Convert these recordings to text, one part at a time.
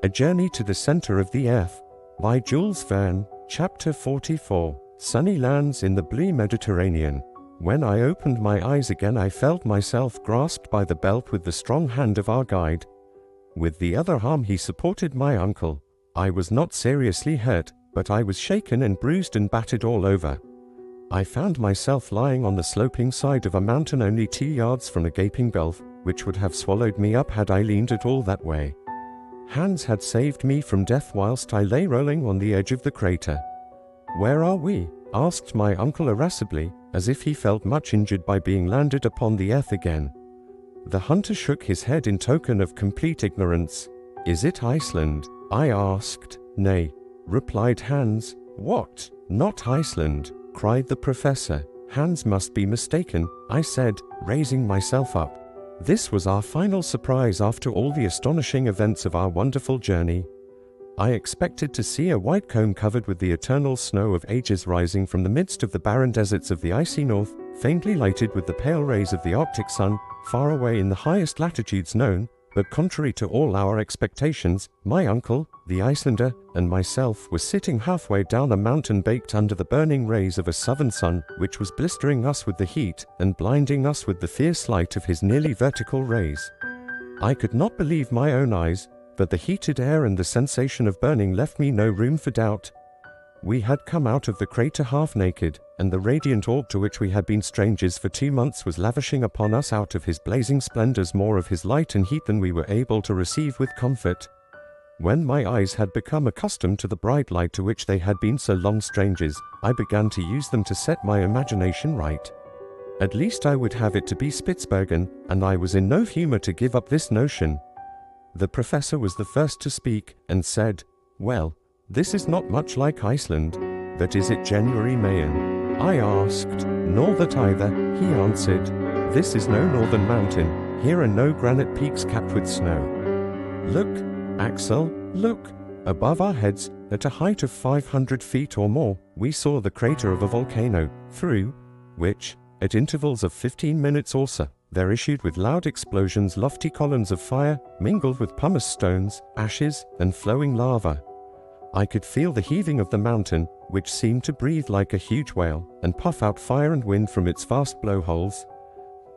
A Journey to the Center of the Earth, by Jules Verne, Chapter 44, Sunny Lands in the Blue Mediterranean. When I opened my eyes again, I felt myself grasped by the belt with the strong hand of our guide. With the other arm he supported my uncle. I was not seriously hurt, but I was shaken and bruised and battered all over. I found myself lying on the sloping side of a mountain only 2 yards from a gaping gulf, which would have swallowed me up had I leaned at all that way. Hans had saved me from death whilst I lay rolling on the edge of the crater. "Where are we?" asked my uncle irascibly, as if he felt much injured by being landed upon the earth again. The hunter shook his head in token of complete ignorance. "Is it Iceland?" I asked. "Nay," replied Hans. "What? Not Iceland?" cried the professor. "Hans must be mistaken," I said, raising myself up. This was our final surprise after all the astonishing events of our wonderful journey. I expected to see a white cone covered with the eternal snow of ages rising from the midst of the barren deserts of the icy north, faintly lighted with the pale rays of the Arctic sun, far away in the highest latitudes known. But contrary to all our expectations, my uncle, the Icelander, and myself were sitting halfway down a mountain baked under the burning rays of a southern sun, which was blistering us with the heat and blinding us with the fierce light of his nearly vertical rays. I could not believe my own eyes, but the heated air and the sensation of burning left me no room for doubt. We had come out of the crater half naked, and the radiant orb to which we had been strangers for 2 months was lavishing upon us out of his blazing splendors more of his light and heat than we were able to receive with comfort. When my eyes had become accustomed to the bright light to which they had been so long strangers, I began to use them to set my imagination right. At least I would have it to be Spitzbergen, and I was in no humor to give up this notion. The professor was the first to speak, and said, "Well, this is not much like Iceland, but is it January Mayan?" I asked. "Nor that either," he answered. "This is no northern mountain, here are no granite peaks capped with snow. Look, Axel, look!" Above our heads, at a height of 500 feet or more, we saw the crater of a volcano, through which, at intervals of 15 minutes or so, there issued with loud explosions lofty columns of fire, mingled with pumice stones, ashes, and flowing lava. I could feel the heaving of the mountain, which seemed to breathe like a huge whale, and puff out fire and wind from its vast blowholes.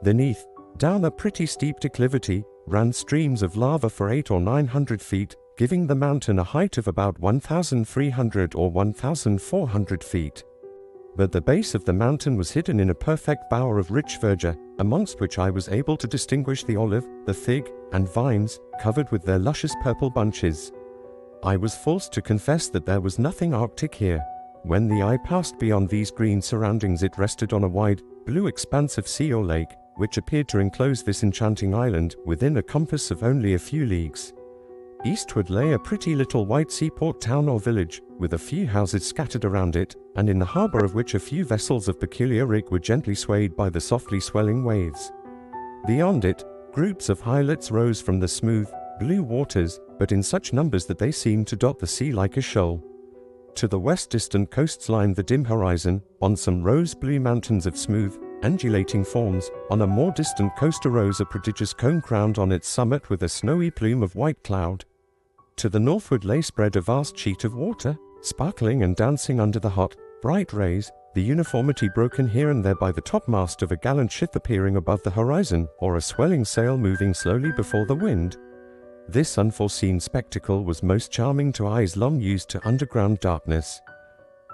Beneath, down a pretty steep declivity, ran streams of lava for 800 or 900 feet, giving the mountain a height of about 1,300 or 1,400 feet. But the base of the mountain was hidden in a perfect bower of rich verdure, amongst which I was able to distinguish the olive, the fig, and vines, covered with their luscious purple bunches. I was forced to confess that there was nothing Arctic here. When the eye passed beyond these green surroundings, it rested on a wide, blue expanse of sea or lake, which appeared to enclose this enchanting island within a compass of only a few leagues. Eastward lay a pretty little white seaport town or village, with a few houses scattered around it, and in the harbor of which a few vessels of peculiar rig were gently swayed by the softly swelling waves. Beyond it, groups of islets rose from the smooth, blue waters, but in such numbers that they seemed to dot the sea like a shoal. To the west distant coasts lined the dim horizon, on some rose-blue mountains of smooth, undulating forms. On a more distant coast arose a prodigious cone crowned on its summit with a snowy plume of white cloud. To the northward lay spread a vast sheet of water, sparkling and dancing under the hot, bright rays, the uniformity broken here and there by the topmast of a gallant ship appearing above the horizon, or a swelling sail moving slowly before the wind. This unforeseen spectacle was most charming to eyes long used to underground darkness.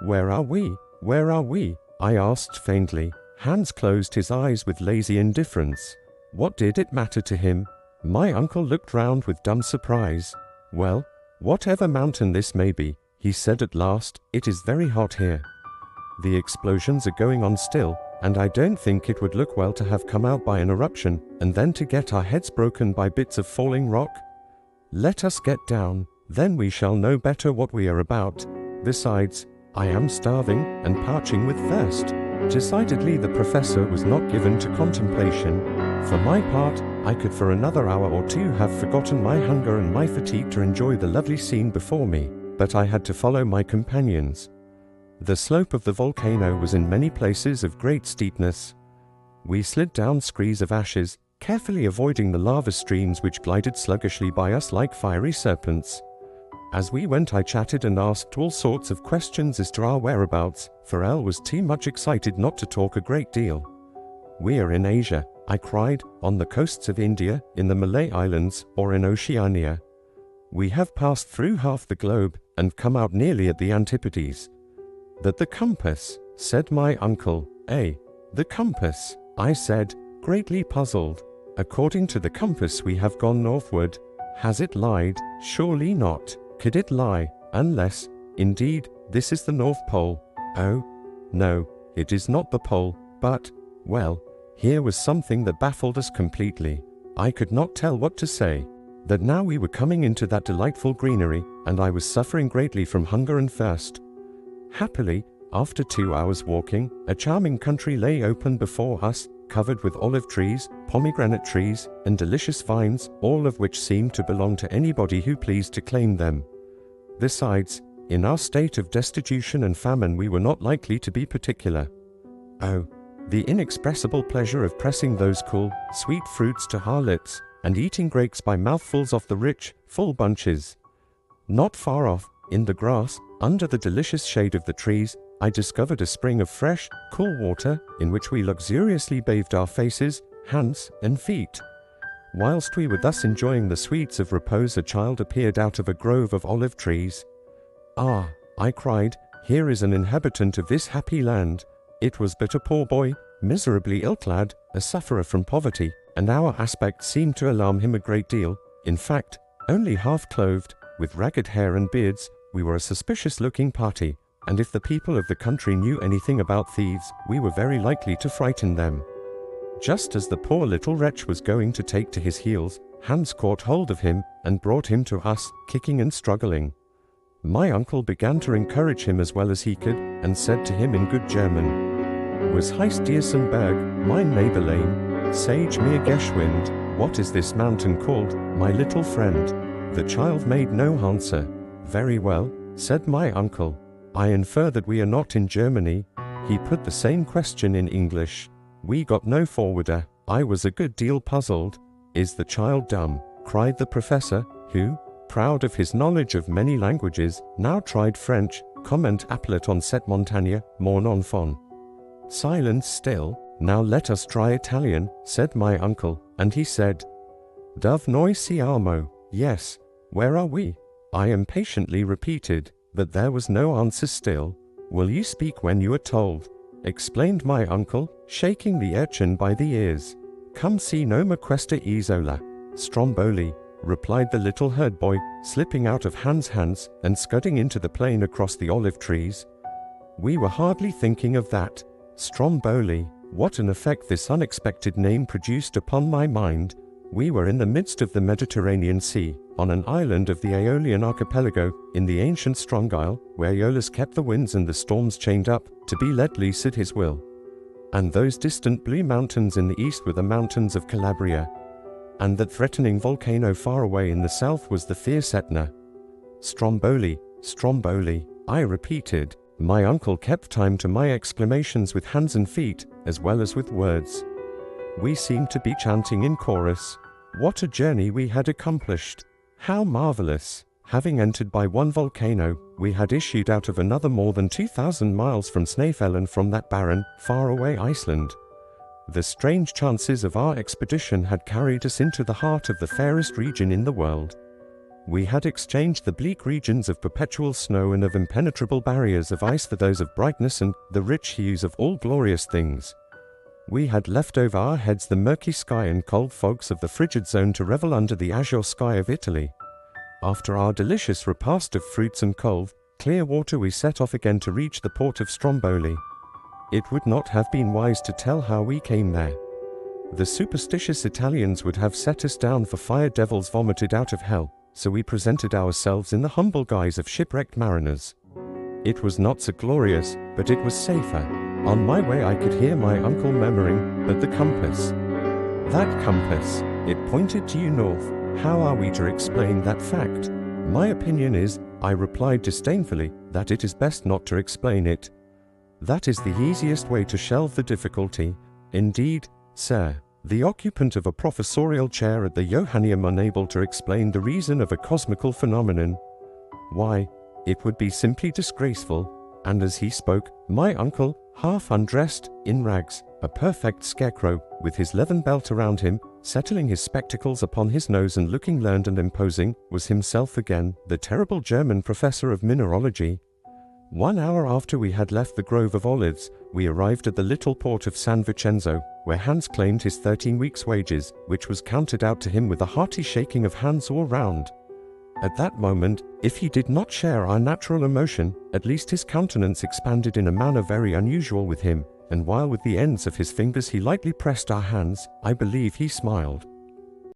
"Where are we? Where are we?" I asked faintly. Hans closed his eyes with lazy indifference. What did it matter to him? My uncle looked round with dumb surprise. "Well, whatever mountain this may be," he said at last, "it is very hot here. The explosions are going on still, and I don't think it would look well to have come out by an eruption, and then to get our heads broken by bits of falling rock. Let us get down, then we shall know better what we are about. Besides, I am starving and parching with thirst." Decidedly the professor was not given to contemplation. For my part, I could for another hour or two have forgotten my hunger and my fatigue to enjoy the lovely scene before me, but I had to follow my companions. The slope of the volcano was in many places of great steepness. We slid down screes of ashes, carefully avoiding the lava streams which glided sluggishly by us like fiery serpents. As we went, I chatted and asked all sorts of questions as to our whereabouts, for Elle was too much excited not to talk a great deal. "We're in Asia," I cried, "on the coasts of India, in the Malay Islands, or in Oceania. We have passed through half the globe, and come out nearly at the antipodes." "That the compass," said my uncle. The compass," I said, greatly puzzled. "According to the compass we have gone northward. Has it lied? Surely not. Could it lie, unless, indeed, this is the North Pole?" "Oh, no, it is not the pole, but, well," here was something that baffled us completely. I could not tell what to say. That now we were coming into that delightful greenery, and I was suffering greatly from hunger and thirst. Happily, after 2 hours walking, a charming country lay open before us, covered with olive trees, pomegranate trees, and delicious vines, all of which seemed to belong to anybody who pleased to claim them. Besides, in our state of destitution and famine we were not likely to be particular. Oh, the inexpressible pleasure of pressing those cool, sweet fruits to our lips, and eating grapes by mouthfuls off the rich, full bunches. Not far off, in the grass, under the delicious shade of the trees, I discovered a spring of fresh, cool water, in which we luxuriously bathed our faces, hands, and feet. Whilst we were thus enjoying the sweets of repose, a child appeared out of a grove of olive trees. "Ah," I cried, "here is an inhabitant of this happy land." It was but a poor boy, miserably ill-clad, a sufferer from poverty, and our aspect seemed to alarm him a great deal. In fact, only half-clothed, with ragged hair and beards, we were a suspicious-looking party, and if the people of the country knew anything about thieves, we were very likely to frighten them. Just as the poor little wretch was going to take to his heels, Hans caught hold of him, and brought him to us, kicking and struggling. My uncle began to encourage him as well as he could, and said to him in good German, "Was heißt diesen Berg, mein Neighborlein? Sage mir Geschwind, what is this mountain called, my little friend?" The child made no answer. "Very well," said my uncle. "I infer that we are not in Germany." He put the same question in English. We got no forwarder. I was a good deal puzzled. "Is the child dumb?" cried the professor, who, proud of his knowledge of many languages, now tried French. Comment appelé on cette montagne, mon enfant. Silence still. "Now let us try Italian," said my uncle, and he said, "Dove noi siamo?" "Yes, where are we?" I impatiently repeated, but there was no answer still. "Will you speak when you are told?" explained my uncle, shaking the urchin by the ears. "Come see noma questa isola, Stromboli," replied the little herd boy, slipping out of Hans' hands and scudding into the plain across the olive trees. We were hardly thinking of that. Stromboli. What an effect this unexpected name produced upon my mind. We were in the midst of the Mediterranean Sea, on an island of the Aeolian archipelago, in the ancient Strong Isle, where Aeolus kept the winds and the storms chained up, to be let loose at his will. And those distant blue mountains in the east were the mountains of Calabria. And that threatening volcano far away in the south was the fierce Etna. Stromboli, Stromboli, I repeated. My uncle kept time to my exclamations with hands and feet, as well as with words. We seemed to be chanting in chorus. What a journey we had accomplished! How marvelous! Having entered by one volcano, we had issued out of another more than 2,000 miles from Snæfell, from that barren, far-away Iceland. The strange chances of our expedition had carried us into the heart of the fairest region in the world. We had exchanged the bleak regions of perpetual snow and of impenetrable barriers of ice for those of brightness and the rich hues of all glorious things. We had left over our heads the murky sky and cold fogs of the frigid zone to revel under the azure sky of Italy. After our delicious repast of fruits and cold, clear water, we set off again to reach the port of Stromboli. It would not have been wise to tell how we came there. The superstitious Italians would have set us down for fire devils vomited out of hell, so we presented ourselves in the humble guise of shipwrecked mariners. It was not so glorious, but it was safer. On my way I could hear my uncle murmuring, "But the compass. That compass, it pointed due north. How are we to explain that fact?" "My opinion is," I replied disdainfully, "that it is best not to explain it. That is the easiest way to shelve the difficulty. Indeed, sir, the occupant of a professorial chair at the Johanneum unable to explain the reason of a cosmical phenomenon." Why, it would be simply disgraceful. And as he spoke, my uncle, half undressed, in rags, a perfect scarecrow, with his leathern belt around him, settling his spectacles upon his nose and looking learned and imposing, was himself again, the terrible German professor of mineralogy. 1 hour after we had left the grove of olives, we arrived at the little port of San Vincenzo, where Hans claimed his 13 weeks' wages, which was counted out to him with a hearty shaking of hands all round. At that moment, if he did not share our natural emotion, at least his countenance expanded in a manner very unusual with him, and while with the ends of his fingers he lightly pressed our hands, I believe he smiled.